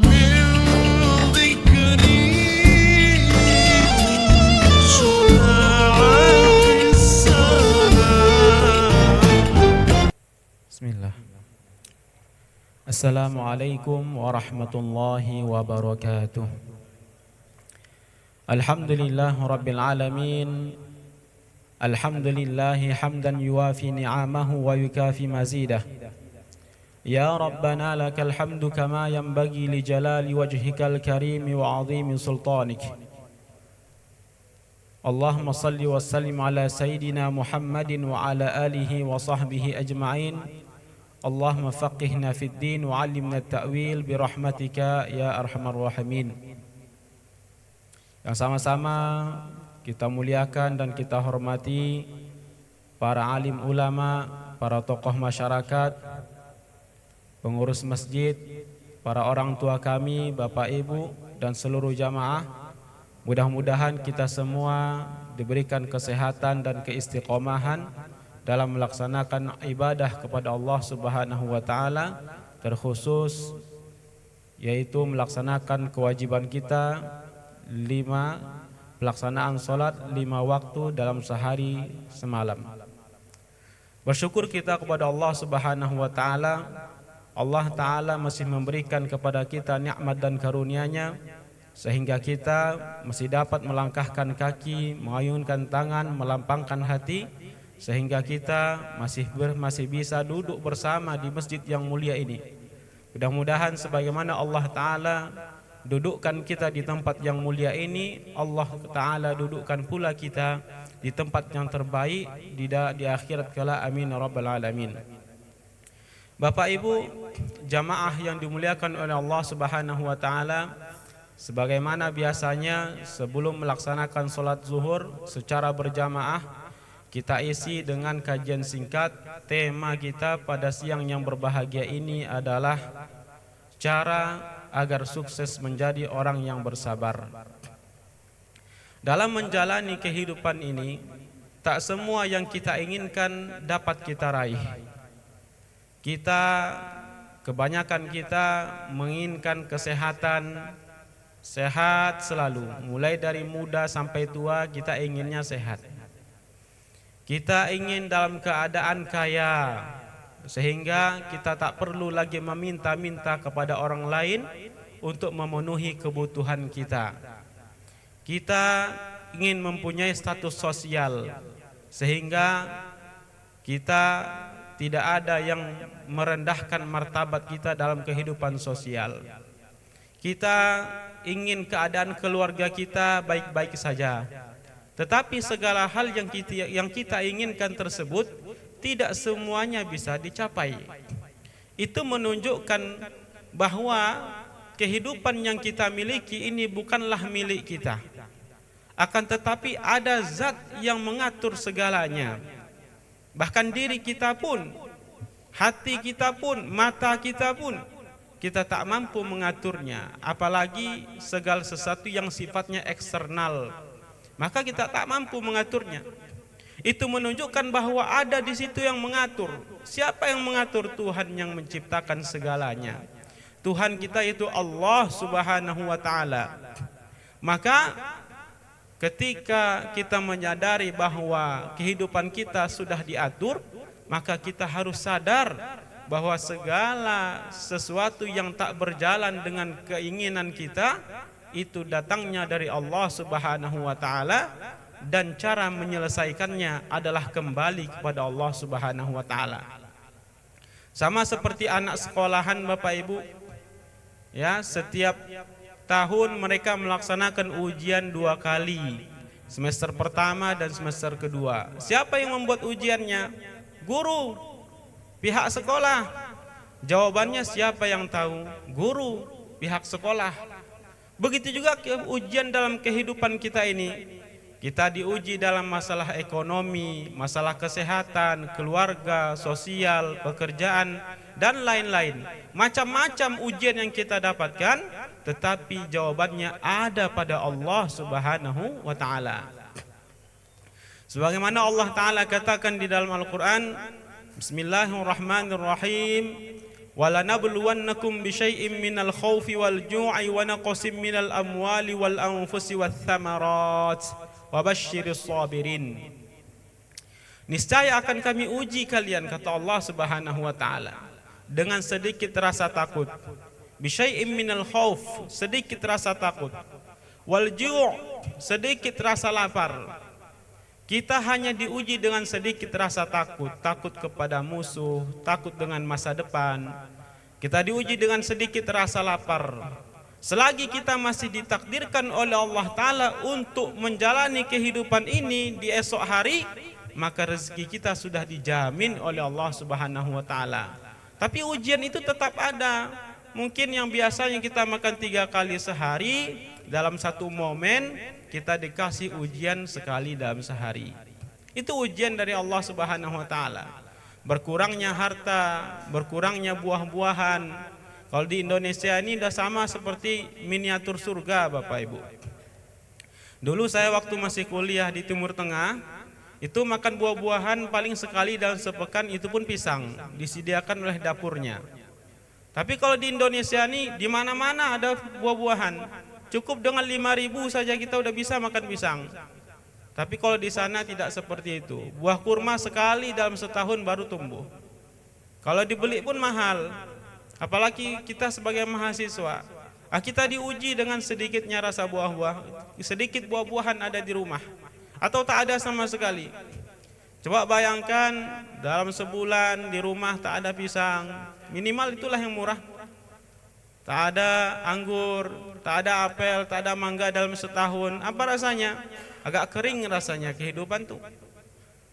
من ذكري شفاعة السلام. بسم الله. السلام عليكم ورحمة الله وبركاته. الحمد لله رب العالمين. الحمد لله حمدا يوافي نعمه ويكافي مزيده. يا ربنا لك الحمد كما ينبغي لجلال وجهك الكريم وعظيم سلطانك. اللهم صل وسلم على سيدنا محمد وعلى آله وصحبه أجمعين. اللهم فقهنا في الدين وعلمنا التأويل برحمتك يا أرحم الراحمين. Yang sama-sama kita muliakan dan kita hormati para alim ulama, para tokoh masyarakat, pengurus masjid, para orang tua kami, bapak ibu dan seluruh jamaah. Mudah-mudahan kita semua diberikan kesehatan dan keistiqomahan dalam melaksanakan ibadah kepada Allah Subhanahu wa taala, terkhusus yaitu melaksanakan kewajiban kita 5 pelaksanaan salat 5 waktu dalam sehari semalam. Bersyukur kita kepada Allah Subhanahu wa taala. Allah taala masih memberikan kepada kita nikmat dan karunia-Nya sehingga kita masih dapat melangkahkan kaki, mengayunkan tangan, melampangkan hati, sehingga kita masih bisa duduk bersama di masjid yang mulia ini. Mudah-mudahan sebagaimana Allah taala dudukkan kita di tempat yang mulia ini, Allah taala dudukkan pula kita di tempat yang terbaik di akhirat kala. Amin ya rabbal alamin. Bapak Ibu jamaah yang dimuliakan oleh Allah Subhanahu wa taala, sebagaimana biasanya sebelum melaksanakan salat zuhur secara berjamaah, kita isi dengan kajian singkat. Tema kita pada siang yang berbahagia ini adalah cara agar sukses menjadi orang yang bersabar. Dalam menjalani kehidupan ini, tak semua yang kita inginkan dapat kita raih. Kebanyakan kita menginginkan kesehatan, sehat selalu. Mulai dari muda sampai tua kita inginnya sehat. Kita ingin dalam keadaan kaya, sehingga kita tak perlu lagi meminta-minta kepada orang lain untuk memenuhi kebutuhan kita. Kita ingin mempunyai status sosial, sehingga kita tidak ada yang merendahkan martabat kita dalam kehidupan sosial. Kita ingin keadaan keluarga kita baik-baik saja. Tetapi segala hal yang kita inginkan tersebut tidak semuanya bisa dicapai. Itu menunjukkan bahwa kehidupan yang kita miliki ini bukanlah milik kita. Akan tetapi ada zat yang mengatur segalanya. Bahkan diri kita pun, hati kita pun, mata kita pun, kita tak mampu mengaturnya. Apalagi segala sesuatu yang sifatnya eksternal, maka kita tak mampu mengaturnya. Itu menunjukkan bahwa ada di situ yang mengatur. Siapa yang mengatur? Tuhan yang menciptakan segalanya. Tuhan kita itu Allah Subhanahu wa taala. Maka ketika kita menyadari bahwa kehidupan kita sudah diatur, maka kita harus sadar bahwa segala sesuatu yang tak berjalan dengan keinginan kita itu datangnya dari Allah Subhanahu wa taala, dan cara menyelesaikannya adalah kembali kepada Allah Subhanahu wa taala. Sama seperti anak sekolahan Bapak Ibu, ya, setiap tahun mereka melaksanakan ujian 2 kali, semester pertama dan semester kedua. Siapa yang membuat ujiannya? Guru, pihak sekolah. Jawabannya siapa yang tahu? Guru, pihak sekolah. Begitu juga ujian dalam kehidupan kita ini. Kita diuji dalam masalah ekonomi, masalah kesehatan, keluarga, sosial, pekerjaan, dan lain-lain. Macam-macam ujian yang kita dapatkan, tetapi jawabannya ada pada Allah Subhanahu wa taala. Sebagaimana Allah taala katakan di dalam Al-Qur'an, Bismillahirrahmanirrahim, walanabluwannakum bisyai'im minal khaufi wal ju'i wa naqsim minal amwali wal anfusi wath thamarat wabashshiris sabirin. Niscaya akan kami uji kalian, kata Allah Subhanahu wa taala, dengan sedikit rasa takut. Bisyai'im minal khauf, sedikit rasa takut. Wal ju', sedikit rasa lapar. Kita hanya diuji dengan sedikit rasa takut, takut kepada musuh, takut dengan masa depan. Kita diuji dengan sedikit rasa lapar. Selagi kita masih ditakdirkan oleh Allah Ta'ala untuk menjalani kehidupan ini di esok hari, maka rezeki kita sudah dijamin oleh Allah Subhanahu wa Ta'ala. Tapi ujian itu tetap ada. Mungkin yang biasanya kita makan 3 kali sehari, dalam satu momen kita dikasih ujian sekali dalam sehari. Itu ujian dari Allah Subhanahu wa taala. Berkurangnya harta, berkurangnya buah-buahan. Kalau di Indonesia ini sudah sama seperti miniatur surga, Bapak Ibu. Dulu saya waktu masih kuliah di Timur Tengah, itu makan buah-buahan paling sekali dalam sepekan, itu pun pisang, disediakan oleh dapurnya. Tapi kalau di Indonesia ini di mana-mana ada buah-buahan. Cukup dengan 5.000 saja kita udah bisa makan pisang. Tapi kalau di sana tidak seperti itu. Buah kurma sekali dalam setahun baru tumbuh. Kalau dibeli pun mahal. Apalagi kita sebagai mahasiswa. Kita diuji dengan sedikitnya rasa buah-buah. Sedikit buah-buahan ada di rumah. Atau tak ada sama sekali. Coba bayangkan dalam sebulan di rumah tak ada pisang. Minimal itulah yang murah. Tak ada anggur, tak ada apel, tak ada mangga dalam setahun. Apa rasanya? Agak kering rasanya kehidupan tuh.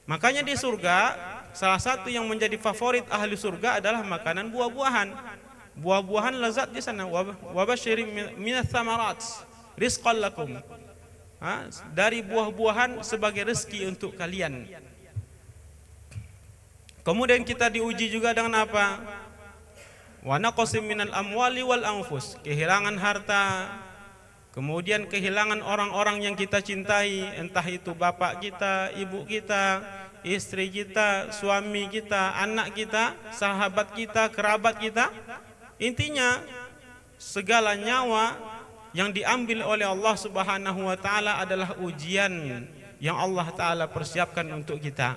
Makanya di surga, salah satu yang menjadi favorit ahli surga adalah makanan buah-buahan. Buah-buahan lezat di sana. Wabashshirim minats tsamarat rizqan lakum. Dari buah-buahan sebagai rezeki untuk kalian. Kemudian kita diuji juga dengan apa? Wa naqsim minal amwali wal anfus, kehilangan harta, kemudian kehilangan orang-orang yang kita cintai, entah itu bapak kita, ibu kita, istri kita, suami kita, anak kita, sahabat kita, kerabat kita. Intinya segala nyawa yang diambil oleh Allah Subhanahu wa taala adalah ujian yang Allah taala persiapkan untuk kita.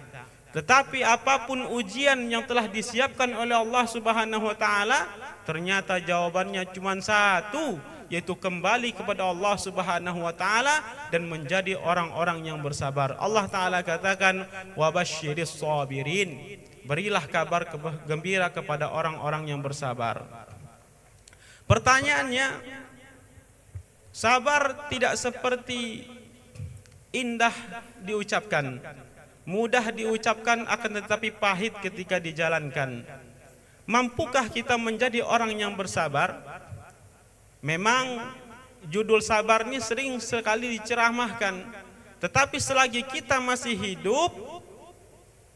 Tetapi apapun ujian yang telah disiapkan oleh Allah Subhanahu wa taala, ternyata jawabannya cuma satu, yaitu kembali kepada Allah Subhanahu wa taala dan menjadi orang-orang yang bersabar. Allah taala katakan, wabashshiris sabirin, berilah kabar gembira kepada orang-orang yang bersabar. Pertanyaannya, sabar tidak seperti indah diucapkan. Mudah diucapkan akan tetapi pahit ketika dijalankan. Mampukah kita menjadi orang yang bersabar? Memang judul sabar ini sering sekali diceramahkan. Tetapi selagi kita masih hidup,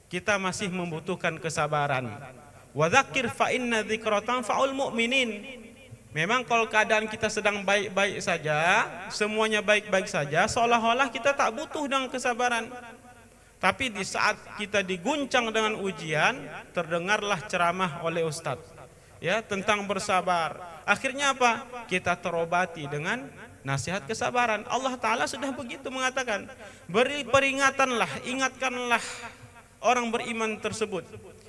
kita masih membutuhkan kesabaran. Wa dzakir fa inna dzikra tanfa'ul mu'minin. Memang kalau keadaan kita sedang baik-baik saja, semuanya baik-baik saja, seolah-olah kita tak butuh dengan kesabaran. Tapi di saat kita diguncang dengan ujian, terdengarlah ceramah oleh ustadz, ya, tentang bersabar. Akhirnya apa? Kita terobati dengan nasihat kesabaran. Allah Ta'ala sudah begitu mengatakan, beri peringatanlah, ingatkanlah orang beriman tersebut.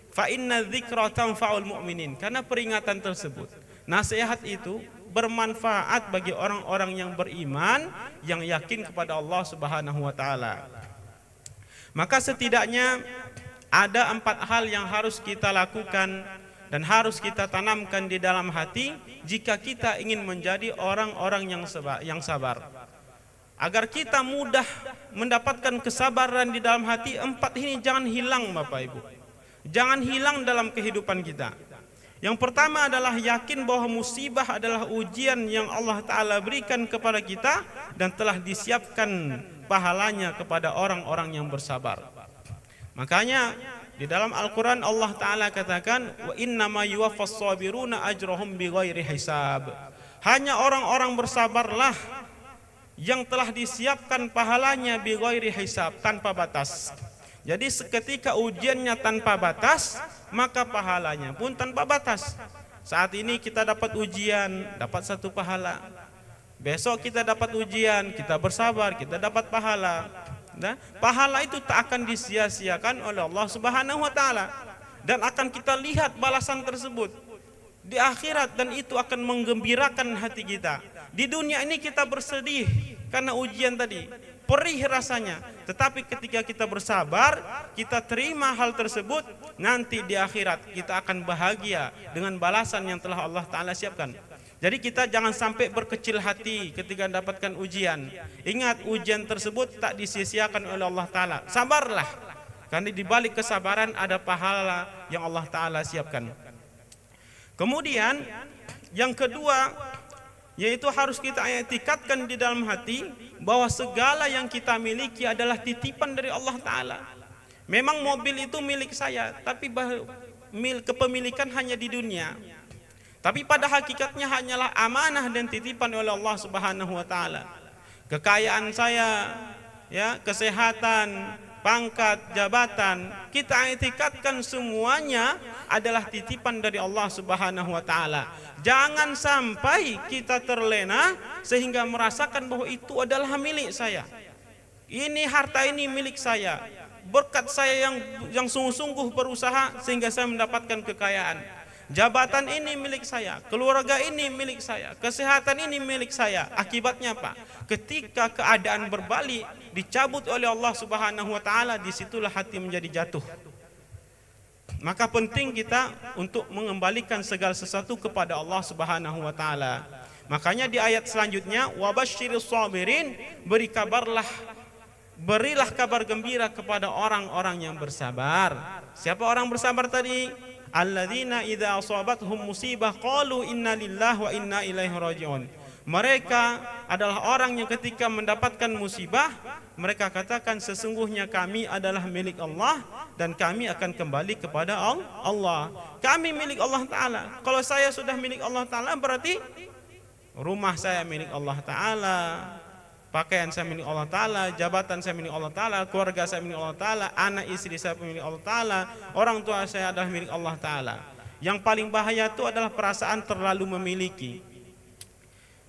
Fa inna dzikra tanfa'ul mu'minin. Karena peringatan tersebut, nasihat itu bermanfaat bagi orang-orang yang beriman, yang yakin kepada Allah Subhanahu wa taala. Maka setidaknya ada 4 hal yang harus kita lakukan dan harus kita tanamkan di dalam hati jika kita ingin menjadi orang-orang yang sabar. Agar kita mudah mendapatkan kesabaran di dalam hati, 4 ini jangan hilang, Bapak Ibu. Jangan hilang dalam kehidupan kita. Yang pertama adalah yakin bahwa musibah adalah ujian yang Allah Ta'ala berikan kepada kita dan telah disiapkan pahalanya kepada orang-orang yang bersabar. Makanya di dalam Al-Quran Allah Ta'ala katakan, wa innama yuwaffas sabiruna ajrahum bighairi hisab. Hanya orang-orang bersabarlah yang telah disiapkan pahalanya bighairi hisab, tanpa batas. Jadi seketika ujiannya tanpa batas, maka pahalanya pun tanpa batas. Saat ini kita dapat ujian, dapat satu pahala. Besok kita dapat ujian, kita bersabar, kita dapat pahala. Nah, pahala itu tak akan disia-siakan oleh Allah Subhanahu wa taala dan akan kita lihat balasan tersebut di akhirat, dan itu akan menggembirakan hati kita. Di dunia ini kita bersedih karena ujian tadi, perih rasanya, tetapi ketika kita bersabar, kita terima hal tersebut, nanti di akhirat kita akan bahagia dengan balasan yang telah Allah taala siapkan. Jadi kita jangan sampai berkecil hati ketika mendapatkan ujian. Ingat, ujian tersebut tak disia-siakan oleh Allah taala. Sabarlah, karena di balik kesabaran ada pahala yang Allah taala siapkan. Kemudian yang kedua, yaitu harus kita i'tikadkan di dalam hati bahwa segala yang kita miliki adalah titipan dari Allah taala. Memang mobil itu milik saya, tapi kepemilikan hanya di dunia. Tapi pada hakikatnya hanyalah amanah dan titipan oleh Allah Subhanahu wa taala. Kekayaan saya, ya, kesehatan, pangkat, jabatan, kita i'tikadkan semuanya adalah titipan dari Allah Subhanahu wa taala. Jangan sampai kita terlena sehingga merasakan bahwa itu adalah milik saya. Ini harta ini milik saya. Berkat saya yang sungguh-sungguh berusaha sehingga saya mendapatkan kekayaan. Jabatan ini milik saya, keluarga ini milik saya, kesehatan ini milik saya. Akibatnya apa? Ketika keadaan berbalik, dicabut oleh Allah Subhanahu wa taala, disitulah hati menjadi jatuh. Maka penting kita untuk mengembalikan segala sesuatu kepada Allah Subhanahu wa taala. Makanya di ayat selanjutnya, wabasyiris sabirin, berilah kabar gembira kepada orang-orang yang bersabar. Siapa orang bersabar tadi? Alladzina idza asabathum musibah qalu inna lillahi wa inna ilaihi rajiun. Mereka adalah orang yang ketika mendapatkan musibah, mereka katakan sesungguhnya kami adalah milik Allah dan kami akan kembali kepada Allah. Kami milik Allah taala. Kalau saya sudah milik Allah taala, berarti rumah saya milik Allah taala, pakaian saya milik Allah taala, jabatan saya milik Allah taala, keluarga saya milik Allah taala, anak istri saya milik Allah taala, orang tua saya adalah milik Allah taala. Yang paling bahaya itu adalah perasaan terlalu memiliki.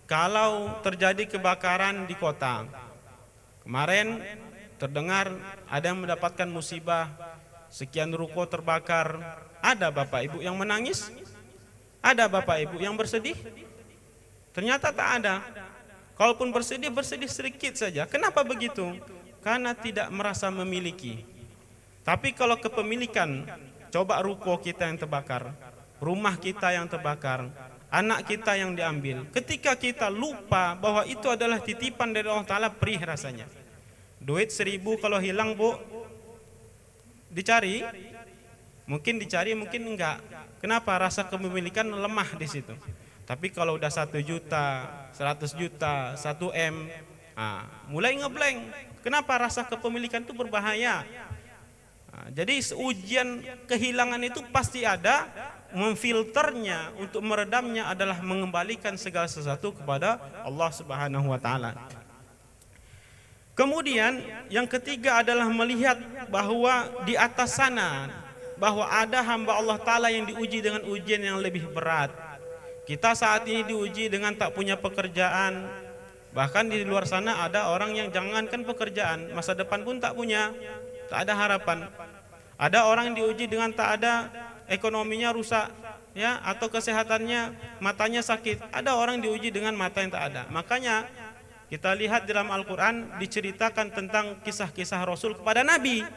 Kalau terjadi kebakaran di kota, kemarin terdengar ada yang mendapatkan musibah, sekian ruko terbakar, ada bapak ibu yang menangis? Ada bapak ibu yang bersedih? Ternyata tak ada. Kalaupun bersedih, bersedih sedikit saja. Kenapa begitu? Karena tidak merasa memiliki. Tapi kalau kepemilikan, coba ruko kita yang terbakar, rumah kita yang terbakar, anak kita yang diambil. Ketika kita lupa bahwa itu adalah titipan dari Allah Ta'ala, perih rasanya. Duit 1.000 kalau hilang, Bu, dicari? Mungkin dicari, mungkin enggak. Kenapa? Rasa kepemilikan lemah di situ. Tapi kalau udah 1 juta, 100 juta, 1 M, mulai ngeblank. Kenapa? Rasa kepemilikan itu berbahaya. Jadi ujian kehilangan itu pasti ada. Memfilternya untuk meredamnya adalah mengembalikan segala sesuatu kepada Allah Subhanahu wa taala. Kemudian yang ketiga adalah melihat bahwa di atas sana, bahwa ada hamba Allah taala yang diuji dengan ujian yang lebih berat. Kita saat ini diuji dengan tak punya pekerjaan. Bahkan di luar sana ada orang yang jangankan pekerjaan, masa depan pun tak punya, tak ada harapan. Ada orang yang diuji dengan tak ada, ekonominya rusak, ya, atau kesehatannya, matanya sakit. Ada orang diuji dengan mata yang tak ada. Makanya kita lihat dalam Al-Quran diceritakan tentang kisah-kisah Rasul kepada Nabi.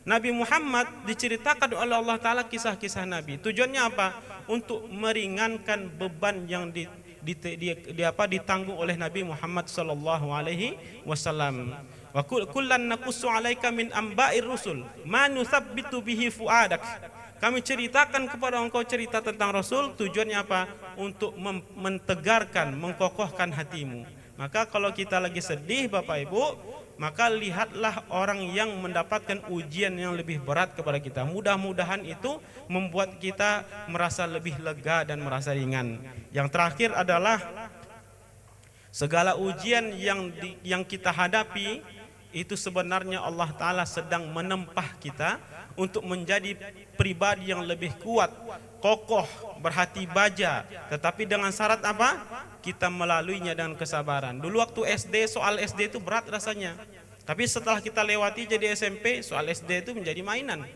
Nabi Muhammad diceritakan oleh Allah Ta'ala kisah-kisah Nabi. Tujuannya apa? Untuk meringankan beban yang ditanggung oleh Nabi Muhammad sallallahu alaihi wasallam. Wa kullan naqussu 'alaika min amba'ir rusul ma nuthabbitu bihi fuadak. Kami ceritakan kepada engkau cerita tentang Rasul. Tujuannya apa? Untuk mentegarkan, mengkokohkan hatimu. Maka kalau kita lagi sedih Bapak Ibu, maka lihatlah orang yang mendapatkan ujian yang lebih berat kepada kita. Mudah-mudahan itu membuat kita merasa lebih lega dan merasa ringan. Yang terakhir adalah segala ujian yang kita hadapi itu sebenarnya Allah Ta'ala sedang menempah kita untuk menjadi pribadi yang lebih kuat, kokoh, berhati baja. Tetapi dengan syarat apa? Kita melaluinya dengan kesabaran. Dulu waktu SD, soal SD itu berat rasanya. Tapi setelah kita lewati jadi SMP, soal SD itu menjadi mainan.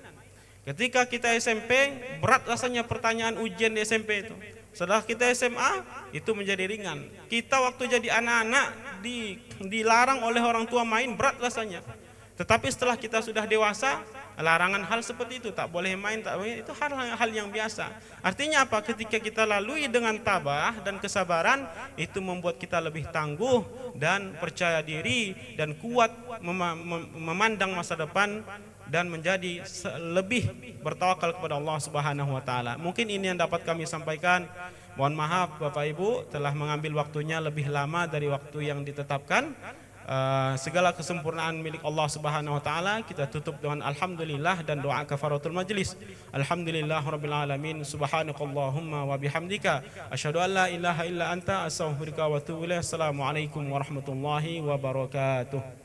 Ketika kita SMP, berat rasanya pertanyaan ujian di SMP itu. Setelah kita SMA, itu menjadi ringan. Kita waktu jadi anak-anak dilarang oleh orang tua main, berat rasanya. Tetapi setelah kita sudah dewasa, larangan hal seperti itu, tak boleh main, tak boleh, itu hal yang biasa. Artinya apa? Ketika kita lalui dengan tabah dan kesabaran, itu membuat kita lebih tangguh dan percaya diri dan kuat memandang masa depan dan menjadi lebih bertawakal kepada Allah Subhanahu wa taala. Mungkin ini yang dapat kami sampaikan. Mohon maaf Bapak Ibu telah mengambil waktunya lebih lama dari waktu yang ditetapkan. Segala kesempurnaan milik Allah Subhanahu wa taala. Kita tutup dengan alhamdulillah dan doa kafaratul majlis. Alhamdulillahirabbil alamin. Subhanakallahumma wa bihamdika asyhadu an la ilaha illa anta astaghfiruka wa atubu ilaik. Assalamualaikum warahmatullahi wabarakatuh.